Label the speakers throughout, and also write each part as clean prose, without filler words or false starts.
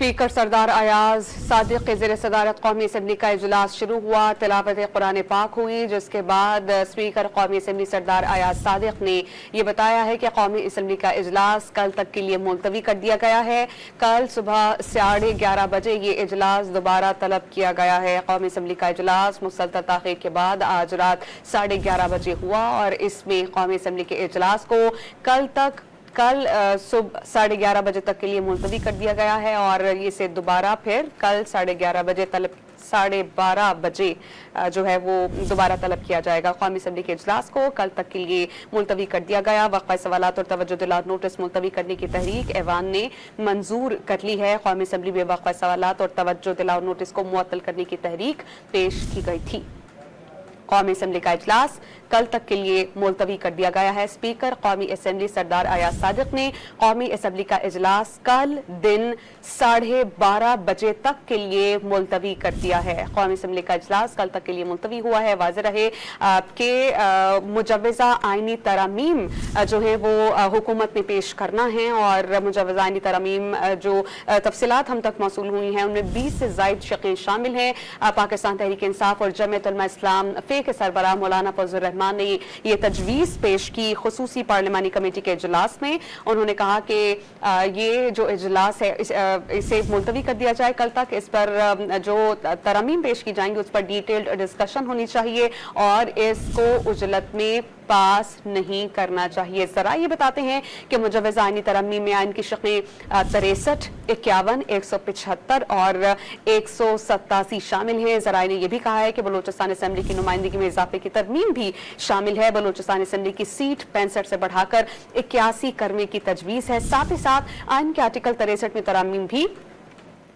Speaker 1: Speaker सरदार अयाज सादिक के ज़ेर सदारत कौमी असम्बली का इजलास शुरू हुआ। तिलावत कुरान पाक हुई, जिसके बाद स्पीकर कौमी असम्बली सरदार अयाज सादिक ने यह बताया है कि कौमी असम्बली का इजलास कल तक के लिए मुलतवी कर दिया गया है। कल सुबह 11:30 बजे ये इजलास दोबारा तलब किया गया है। कौमी असम्बली का इजलास मुसलसल ताख़ीर के बाद आज रात 11:30 बजे हुआ और इसमें कौमी असम्बली के इजलास को कल सुबह 11:30 बजे तक के लिए मुलतवी कर दिया गया है और इसे दोबारा फिर कल 11:30 बजे 12:30 बजे जो है वो दोबारा तलब किया जाएगा। कौमी असम्बली के इजलास को कल तक के लिए मुलतवी कर दिया गया। वक़्फ़ा सवालात और तवज्जो दिलाओ नोटिस मुलतवी करने की तहरीक ऐवान ने मंजूर कर ली है। कौमी असम्बली में वक़्फ़ा सवालात और तवज्जो दिलाओ नोटिस को मुअत्तल करने की तहरीक पेश की गई थी। कौमी असम्बली का इजलास कल तक के लिए मुलतवी कर दिया गया है। स्पीकर कौमी असम्बली सरदार अयाज सादिक ने कौमी असम्बली का इजलास कल दिन 12:30 बजे तक के लिए मुलतवी कर दिया है। कौमी असम्बली का इजलास कल तक के लिए मुलतवी हुआ है। वाज़ेह रहे कि मुजव्वज़ा आइनी तरामीम जो है वो हुकूमत ने पेश करना है और मुजव्वज़ा आइनी तरामीम जो तफसीलात हम तक मौसूल हुई हैं उनमें 20 से ज़ायद शक़ीन शामिल हैं। पाकिस्तान तहरीक इंसाफ और जमीयत उलमा इस्लाम के सरबराह मौलाना फजल रहमान ने ये तजवीज़ पेश की खुसूसी पार्लिमानी कमेटी के इजलास में। उन्होंने कहा कि ये जो इजलास है इसे मुलतवी कर दिया जाए कल तक। इस पर जो तरमीम पेश की जाएंगी उस पर डिटेल्ड डिस्कशन होनी चाहिए और इसको उजलत में पास नहीं करना चाहिए। जरा ये बताते हैं कि मुजव्वज़ा आइनी तरमीम में आइन की शक़ें 63, 51, 175 और 187 शामिल हैं। ज़राए ने यह भी कहा है कि बलूचिस्तान असम्बली की नुमाइंदगी में इजाफे की तरमीम भी शामिल है। बलूचिस्तान असम्बली की सीट 65 से बढ़ाकर 81 करने की तजवीज़ है। साथ ही साथ आइन के आर्टिकल 63 में तरमीम भी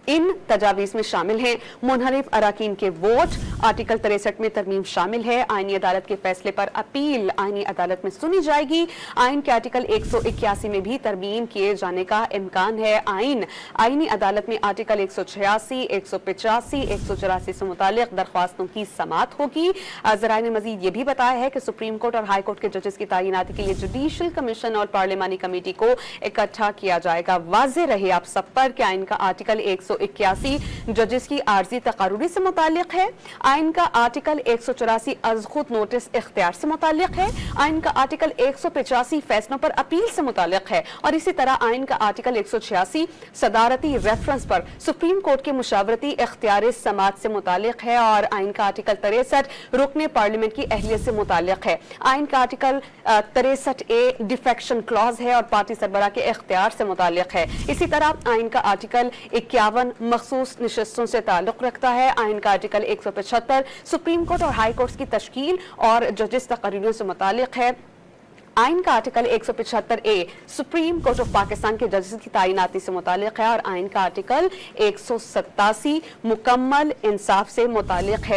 Speaker 1: इन तजावीज़ में शामिल हैं। मुनहरिफ अराकीन के वोट आर्टिकल 63 में तरमीम शामिल है। आईनी अदालत के फैसले पर अपील आईनी अदालत में सुनी जाएगी। आइन के आर्टिकल 181 में भी तरमीम किए जाने का इम्कान है। आईनी अदालत में आर्टिकल 186, 185, 184 से मुतालिक दरख्वास्तों की समाअत होगी। ज़राए ने मजीद ये भी बताया है कि सुप्रीम कोर्ट और हाई कोर्ट के जजेस की तैनाती के लिए जुडिशल कमीशन और पार्लिमानी कमेटी को इकट्ठा किया जाएगा। वाज़ेह रहे आप सब पर कि आइन का आर्टिकल 181 जजेस की आर्जी तकारुरी से मुतालिक है। आइन का आर्टिकल 184 अज़ खुद नोटिस इख्तियार से मुतालिक है। आइन का आर्टिकल 185 फैसलों पर अपील से मुतालिक है और इसी तरह आइन का आर्टिकल 186 सदारती रेफरेंस पर सुप्रीम कोर्ट के मुशावरती इख्तियार समाअत से मुतालिक है और आइन का आर्टिकल 63 रुकने पार्लियामेंट की अहलियत से मुतालिक है। आइन का आर्टिकल 63A डिफेक्शन क्लॉज है और पार्टी सरबराह के इख्तियार से मुतालिक है। इसी तरह आइन का आर्टिकल 51 मखसूस निशस्तों से ताल्लुक रखता है। आइन का आर्टिकल 175 सुप्रीम कोर्ट और हाई कोर्ट की तश्कील और जजेस तकरीरों से मुतालिक है। आइन का article 175A supreme court of Pakistan के जजेस की तैनाती से मुतालिक है और आइन का आर्टिकल 187 मुकम्मल इंसाफ से मुतालिक है।